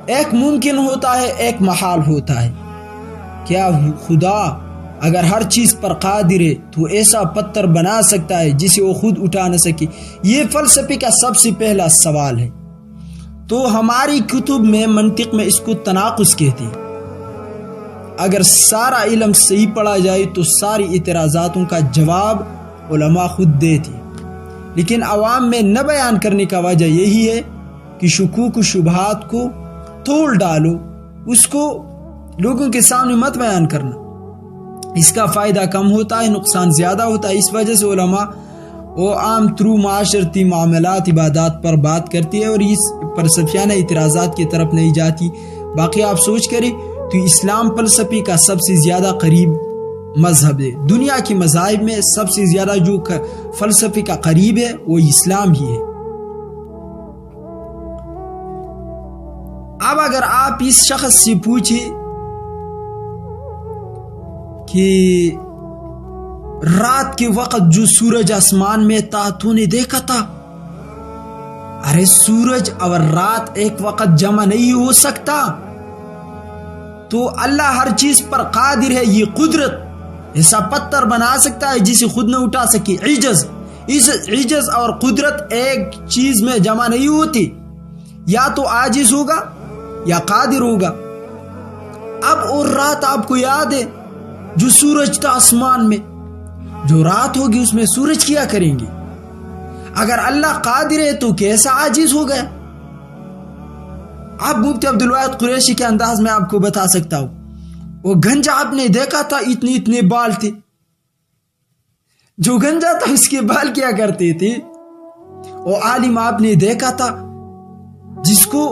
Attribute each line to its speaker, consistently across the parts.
Speaker 1: ایک ممکن ہوتا ہے، ایک محال ہوتا ہے۔ کیا خدا اگر ہر چیز پر قادر ہے تو ایسا پتھر بنا سکتا ہے جسے وہ خود اٹھا نہ سکے؟ یہ فلسفے کا سب سے پہلا سوال ہے۔ تو ہماری کتب میں منطق میں اس کو تناقض کہتے ہیں۔ اگر سارا علم صحیح پڑھا جائے تو ساری اعتراضاتوں کا جواب علماء خود دیتے، لیکن عوام میں نہ بیان کرنے کا وجہ یہی ہے کہ شکوک و شبہات کو توڑ ڈالو، اس کو لوگوں کے سامنے مت بیان کرنا، اس کا فائدہ کم ہوتا ہے، نقصان زیادہ ہوتا ہے۔ اس وجہ سے علماء وہ عام ترو معاشرتی معاملات عبادات پر بات کرتی ہے اور اس فلسفیانہ اعتراضات کی طرف نہیں جاتی۔ باقی آپ سوچ کریں تو اسلام فلسفی کا سب سے زیادہ قریب مذہب ہے۔ دنیا کے مذاہب میں سب سے زیادہ جو فلسفے کا قریب ہے وہ اسلام ہی ہے۔ اب اگر آپ اس شخص سے پوچھیں کہ رات کے وقت جو سورج آسمان میں تھا تو نے دیکھا تھا؟ ارے سورج اور رات ایک وقت جمع نہیں ہو سکتا۔ تو اللہ ہر چیز پر قادر ہے۔ یہ قدرت ایسا پتھر بنا سکتا ہے جسے خود نہ اٹھا سکے۔ عجز اور قدرت ایک چیز میں جمع نہیں ہوتی، یا تو عاجز ہوگا یا قادر ہوگا۔ اب اور رات آپ کو یاد ہے، جو سورج تھا آسمان میں، جو رات ہوگی اس میں سورج کیا کریں گے؟ اگر اللہ قادر ہے تو کیسا عاجز ہو گیا؟ اب مفتی عبدالواحد قریشی کے انداز میں آپ کو بتا سکتا ہوں، وہ گنجا آپ نے دیکھا تھا، اتنے بال تھے۔ جو گنجا تھا اس کے بال کیا کرتے تھے؟ وہ عالم آپ نے دیکھا تھا جس کو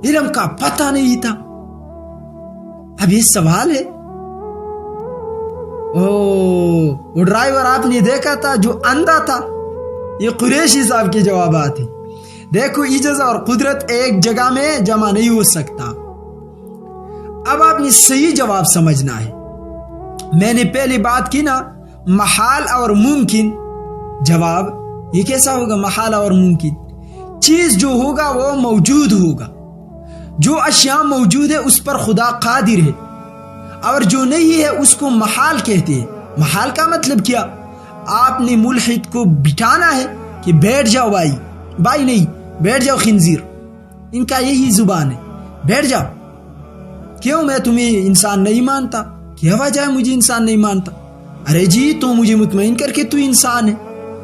Speaker 1: علم کا پتہ نہیں تھا۔ اب یہ سوال ہے۔ وہ ڈرائیور آپ نے دیکھا تھا جو اندھا تھا۔ یہ قریشی صاحب کے جوابات ہیں۔ دیکھو عجز اور قدرت ایک جگہ میں جمع نہیں ہو سکتا۔ اب آپ نے صحیح جواب سمجھنا ہے۔ میں نے پہلے بات کی نا، محال اور ممکن۔ جواب یہ کیسا ہوگا محال اور ممکن؟ چیز جو ہوگا وہ موجود ہوگا، جو اشیاء موجود ہے اس پر خدا قادر ہے، اور جو نہیں ہے اس کو محال کہتے ہیں۔ محال کا مطلب کیا؟ آپ نے ملحد کو بٹھانا ہے کہ بیٹھ جاؤ بھائی نہیں، بیٹھ جاؤ خنزیر، ان کا یہی زبان ہے، بیٹھ جاؤ۔ کیوں؟ میں تمہیں انسان نہیں مانتا۔ کیا وجہ ہے مجھے انسان نہیں مانتا؟ ارے جی تو مجھے مطمئن کر کے تو انسان ہے،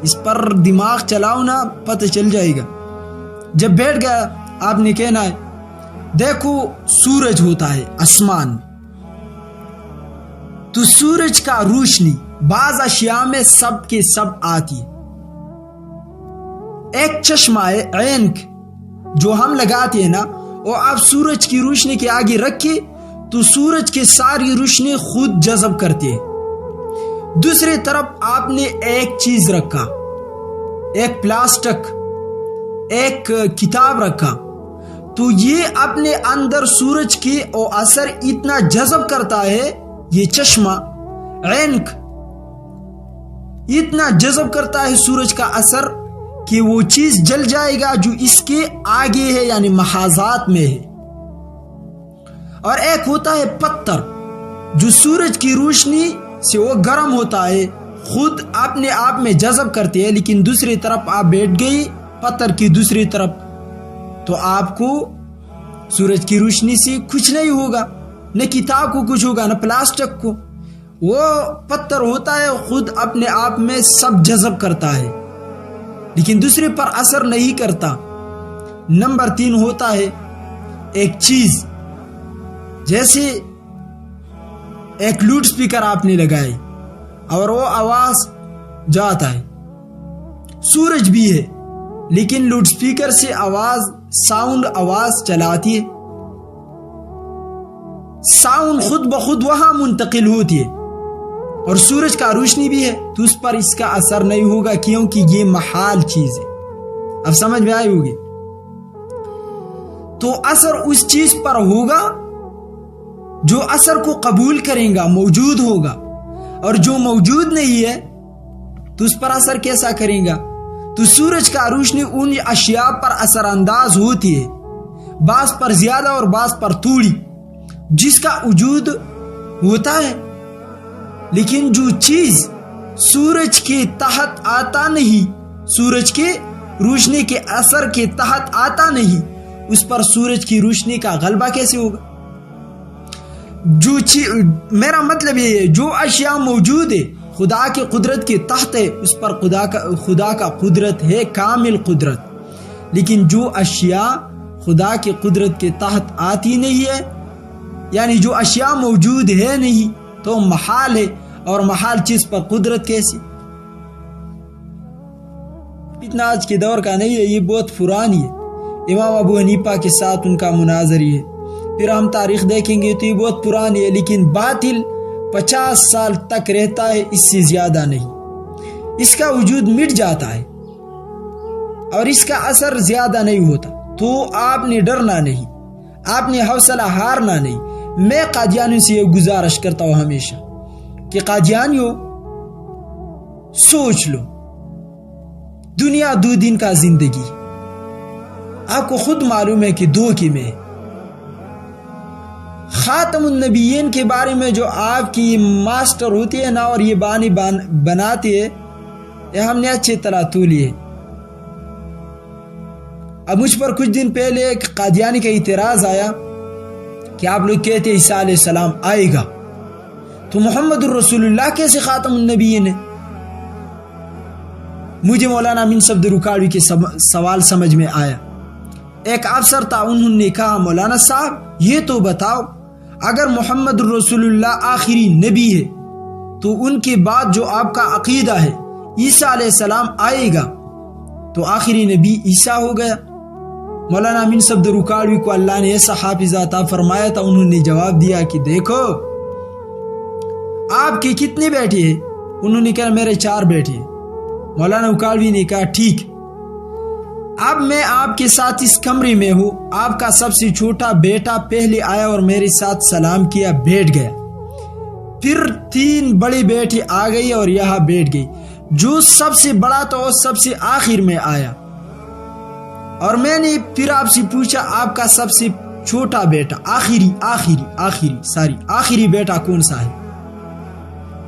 Speaker 1: اس پر دماغ چلاؤ نا، پتہ چل جائے گا۔ جب بیٹھ گیا آپ نے کہنا ہے دیکھو سورج ہوتا ہے آسمان، تو سورج کا روشنی بعض اشیاء میں سب کے سب آتی ہے۔ ایک چشمہ ہے عینک جو ہم لگاتے ہیں نا، وہ آپ سورج کی روشنی کے آگے رکھے تو سورج کے ساری روشنی خود جذب کرتے ہیں۔ دوسری طرف آپ نے ایک چیز رکھا، ایک پلاسٹک، ایک کتاب رکھا، تو یہ اپنے اندر سورج کے او اثر اتنا جذب کرتا ہے، یہ چشمہ عینک اتنا جذب کرتا ہے سورج کا اثر کہ وہ چیز جل جائے گا جو اس کے آگے ہے، یعنی محاذات میں ہے۔ اور ایک ہوتا ہے پتھر جو سورج کی روشنی سے وہ گرم ہوتا ہے، خود اپنے آپ میں جذب کرتے ہیں، لیکن دوسری طرف آپ بیٹھ گئی پتھر کی دوسری طرف تو آپ کو سورج کی روشنی سے کچھ نہیں ہوگا، نہ کتاب کو کچھ ہوگا نہ پلاسٹک کو۔ وہ پتھر ہوتا ہے خود اپنے آپ میں سب جذب کرتا ہے لیکن دوسرے پر اثر نہیں کرتا۔ نمبر 3 ہوتا ہے ایک چیز، جیسے ایک لاؤڈ سپیکر آپ نے لگائی اور وہ آواز جاتا ہے، سورج بھی ہے لیکن لاؤڈ سپیکر سے ساؤنڈ آواز چلاتی ہے، ساؤنڈ خود بخود وہاں منتقل ہوتی ہے، اور سورج کا روشنی بھی ہے تو اس پر اس کا اثر نہیں ہوگا کیونکہ یہ محال چیز ہے۔ اب سمجھ میں آئی ہوگی؟ تو اثر اس چیز پر ہوگا جو اثر کو قبول کرے گا، موجود ہوگا، اور جو موجود نہیں ہے تو اس پر اثر کیسا کرے گا؟ تو سورج کا روشنی ان اشیاء پر اثر انداز ہوتی ہے بعض پر زیادہ اور بعض پر تھوڑی، جس کا وجود ہوتا ہے، لیکن جو چیز سورج کے تحت آتا نہیں، سورج کے روشنی کے اثر کے تحت آتا نہیں، اس پر سورج کی روشنی کا غلبہ کیسے ہوگا؟ میرا مطلب یہ ہے جو اشیاء موجود ہے خدا کی قدرت کے تحت ہے، اس پر خدا کا قدرت ہے، کامل قدرت، لیکن جو اشیاء خدا کی قدرت کے تحت آتی نہیں ہے، یعنی جو اشیاء موجود ہے نہیں، تو محال ہے، اور محال چیز پر قدرت کیسی؟ اتنا آج کے دور کا نہیں ہے، یہ بہت پرانی ہے۔ امام ابو حنیفہ کے ساتھ ان کا مناظری ہے، پھر ہم تاریخ دیکھیں گے تو یہ بہت پرانی ہے، لیکن باطل 50 سال تک رہتا ہے، اس سے زیادہ نہیں، اس کا وجود مٹ جاتا ہے اور اس کا اثر زیادہ نہیں ہوتا۔ تو آپ نے ڈرنا نہیں، آپ نے حوصلہ ہارنا نہیں۔ میں قادیانیوں سے یہ گزارش کرتا ہوں ہمیشہ کہ قادیانیوں سوچ لو، دنیا 2 دن کا زندگی، آپ کو خود معلوم ہے کہ دھوکے میں ہے۔ خاتم النبیین کے بارے میں جو آپ کی ماسٹر ہوتی ہے نا، اور یہ بانی بناتی ہے، یہ ہم نے اچھی طرح تولی ہے۔ اب مجھ پر کچھ دن پہلے ایک قادیانی کا اعتراض آیا کہ آپ لوگ کہتے ہیں عیسیٰ علیہ السلام آئے گا، تو محمد الرسول اللہ کیسے خاتم النبیین ہے؟ مجھے مولانا امین صفدر رکاڑوی کے سوال سمجھ میں آیا۔ ایک افسر تھا، انہوں نے کہا مولانا صاحب یہ تو بتاؤ، اگر محمد الرسول اللہ آخری نبی ہے تو ان کے بعد جو آپ کا عقیدہ ہے عیسیٰ علیہ السلام آئے گا، تو آخری نبی عیسیٰ ہو گیا۔ مولانا امین صفدر رکاڑوی کو اللہ نے ایسا حافظ عطا فرمایا تھا، انہوں نے جواب دیا کہ دیکھو آپ کے کتنے بیٹے ہیں؟ انہوں نے کہا میرے 4 بیٹے ہیں۔ مولانا رکاڑوی نے کہا ٹھیک، اب میں آپ کے ساتھ اس کمرے میں ہوں، آپ کا سب سے چھوٹا بیٹا پہلے آیا اور میرے ساتھ سلام کیا، بیٹھ گیا، پھر 3 بڑے بیٹے آ گئی اور یہاں بیٹھ گئی، جو سب سے بڑا تو وہ سب سے آخر میں آیا، اور میں نے پھر آپ سے پوچھا آپ کا سب سے چھوٹا بیٹا آخری بیٹا کون سا ہے؟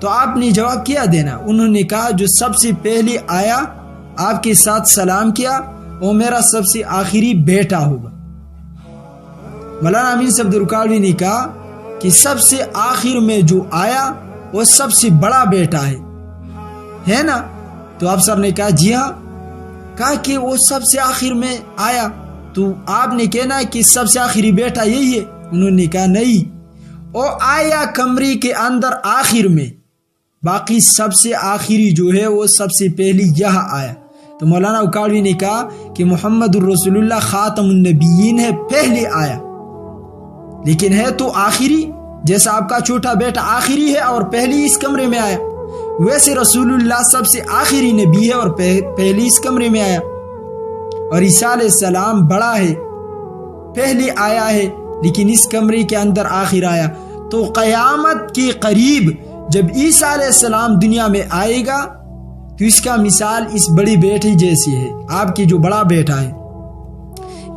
Speaker 1: تو آپ نے جواب کیا دینا؟ انہوں نے کہا جو سب سے پہلے آیا آپ کے ساتھ سلام کیا وہ میرا سب سے آخری بیٹا ہوگا۔ مولانا امین صفدر رکاڑوی نے کہا کہ سب سے آخر میں جو آیا وہ سب سے بڑا بیٹا ہے نا؟ تو افسر نے کہا جی ہاں۔ کہا کہ وہ سب سے آخر میں آیا تو آپ نے کہنا کہ سب سے آخری بیٹا یہی ہے؟ انہوں نے کہا نہیں، وہ آیا کمرے کے اندر آخر میں، باقی سب سے آخری جو ہے وہ سب سے پہلی یہاں آیا۔ تو مولانا رکاڑوی نے کہا کہ محمد الرسول اللہ خاتم النبیین ہے، پہلے آیا، لیکن ہے تو آخری، جیسا آپ کا چھوٹا بیٹا آخری ہے اور پہلی اس کمرے میں آیا، ویسے رسول اللہ سب سے آخری نبی ہے اور پہلی اس کمرے میں آیا، اور عیسیٰ علیہ السلام بڑا ہے، پہلے آیا ہے لیکن اس کمرے کے اندر آخر آیا۔ تو قیامت کے قریب جب عیسیٰ علیہ السلام دنیا میں آئے گا تو اس کا مثال اس بڑی بیٹی جیسی ہے، آپ کی جو بڑا بیٹا ہے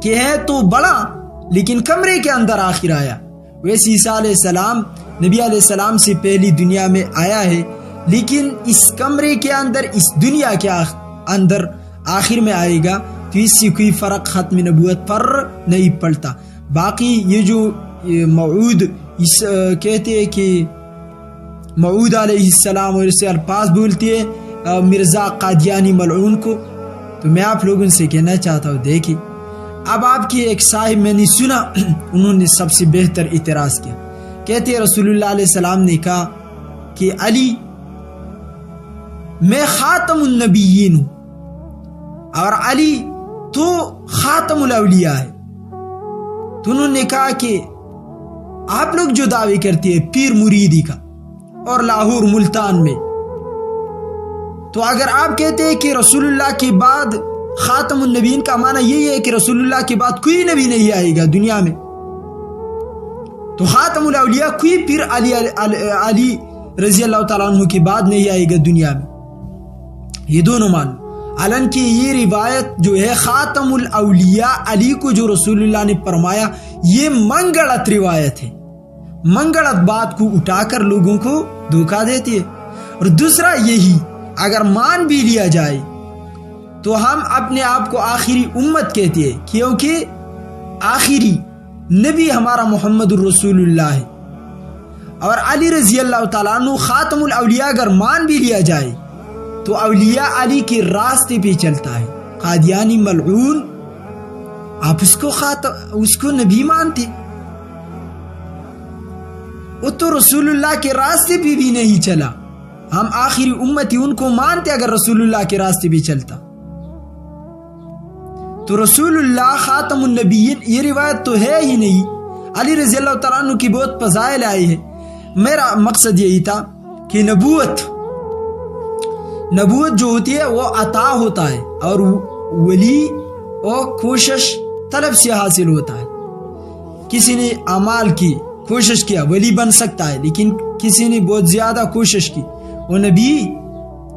Speaker 1: کہ ہے تو بڑا لیکن کمرے کے اندر آخر آیا، ویسے عیسیٰ علیہ السلام نبی علیہ السلام سے پہلی دنیا میں آیا ہے لیکن اس کمرے کے اندر، اس دنیا کے اندر آخر میں آئے گا، تو اس سے کوئی فرق ختم نبوت پر نہیں پڑتا۔ باقی یہ جو موعود کہتے ہیں کہ موعود علیہ السلام اور اسے الفاظ بولتی ہے مرزا قادیانی ملعون کو، تو میں آپ لوگوں سے کہنا چاہتا ہوں دیکھیں، اب آپ کی ایک صاحب میں نے سنا، انہوں نے سب سے بہتر اعتراض کیا، کہتے ہیں رسول اللہ علیہ السلام نے کہا کہ علی میں خاتم النبیین ہوں اور علی تو خاتم الاولیاء ہے۔ تو انہوں نے کہا کہ آپ لوگ جو دعوے کرتے ہیں پیر مریدی کا اور لاہور ملتان میں، تو اگر آپ کہتے ہیں کہ رسول اللہ کے بعد خاتم النبیین کا معنی یہی ہے کہ رسول اللہ کے بعد کوئی نبی نہیں آئے گا دنیا میں، تو خاتم الاولیاء کوئی پیر علی رضی اللہ تعالیٰ عنہ کے بعد نہیں آئے گا دنیا میں، یہ دونوں مان لو۔ حالانکہ یہ روایت جو ہے خاتم الاولیاء علی کو جو رسول اللہ نے فرمایا یہ منگڑت روایت ہے، منگڑت بات کو اٹھا کر لوگوں کو دھوکہ دیتی ہے۔ اور دوسرا یہی اگر مان بھی لیا جائے تو ہم اپنے آپ کو آخری امت کہتے ہیں، کیونکہ آخری نبی ہمارا محمد الرسول اللہ ہے، اور علی رضی اللہ تعالیٰ عنہ خاتم الاولیاء اگر مان بھی لیا جائے تو اولیاء علی کے راستے پہ چلتا ہے۔ قادیانی ملعون آپ اس کو نبی مانتے، وہ تو رسول اللہ کے راستے پہ بھی نہیں چلا، ہم آخری امتی ان کو مانتے اگر رسول اللہ کے راستے پہ چلتا۔ تو رسول اللہ خاتم النبیین یہ روایت تو ہے ہی نہیں۔ علی رضی اللہ تعالیٰ عنہ کی بہت فضائل آئی ہے۔ میرا مقصد یہی تھا کہ نبوت جو ہوتی ہے وہ عطا ہوتا ہے، اور ولی اور کوشش طلب سے حاصل ہوتا ہے۔ کسی نے اعمال کی کوشش کیا ولی بن سکتا ہے، لیکن کسی نے بہت زیادہ کوشش کی وہ نبی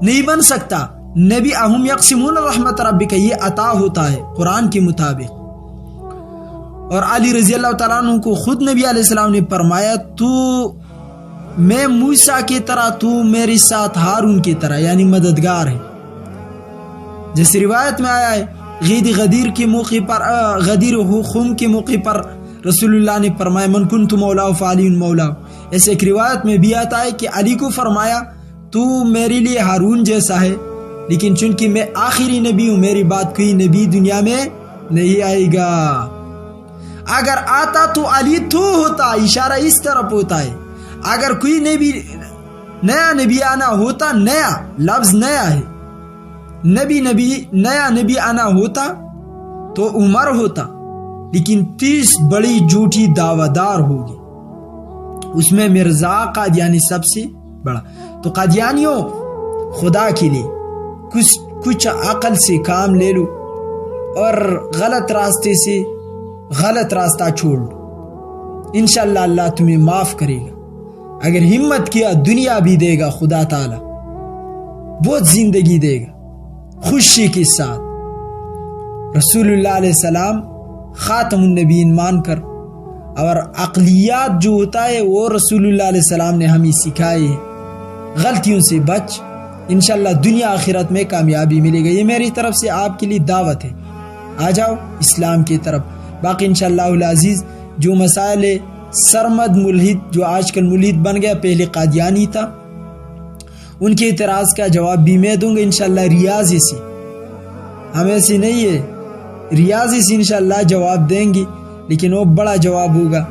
Speaker 1: نہیں بن سکتا۔ نبی اہم یقسمون رحمت ربک یہ عطا ہوتا ہے قرآن کے مطابق۔ اور علی رضی اللہ تعالیٰ عنہ کو خود نبی علیہ السلام نے فرمایا تو میں موسیٰ کی طرح، تو میرے ساتھ ہارون کی طرح، یعنی مددگار ہے۔ جیسے روایت میں آیا ہے غدیر کے موقع پر، غدیر خم کے موقع پر رسول اللہ نے فرمایا من کنت مولا فعلی مولا۔ ایسے ایک روایت میں بھی آتا ہے کہ علی کو فرمایا تو میرے لیے ہارون جیسا ہے، لیکن چونکہ میں آخری نبی ہوں میری بات کوئی نبی دنیا میں نہیں آئے گا۔ اگر آتا تو علی تو ہوتا، اشارہ اس طرف ہوتا ہے۔ اگر کوئی نیا نبی آنا ہوتا، نیا لفظ نیا ہے، نیا نبی آنا ہوتا تو عمر ہوتا، لیکن 30 بڑی جھوٹی دعویدار ہوگی، اس میں مرزا قادیانی سب سے بڑا۔ تو قادیانیوں خدا کے لیے کچھ عقل سے کام لے لو اور غلط راستے سے غلط راستہ چھوڑ لو، انشاءاللہ اللہ تمہیں معاف کرے گا۔ اگر ہمت کیا دنیا بھی دے گا خدا تعالی، بہت زندگی دے گا خوشی کے ساتھ۔ رسول اللہ علیہ السلام خاتم النبیین مان کر، اور عقلیات جو ہوتا ہے وہ رسول اللہ علیہ السلام نے ہمیں سکھائے ہیں، غلطیوں سے بچ، انشاءاللہ دنیا آخرت میں کامیابی ملے گا۔ یہ میری طرف سے آپ کے لیے دعوت ہے، آ جاؤ اسلام کی طرف۔ باقی انشاءاللہ العزیز جو مسائل سرمد ملحد جو آج کل ملحد بن گیا، پہلے قادیانی تھا، ان کے اعتراض کا جواب بھی میں دوں گا انشاءاللہ ریاضی سے، ہم ایسی نہیں ہے، ریاضی سے انشاءاللہ جواب دیں گے، لیکن وہ بڑا جواب ہوگا۔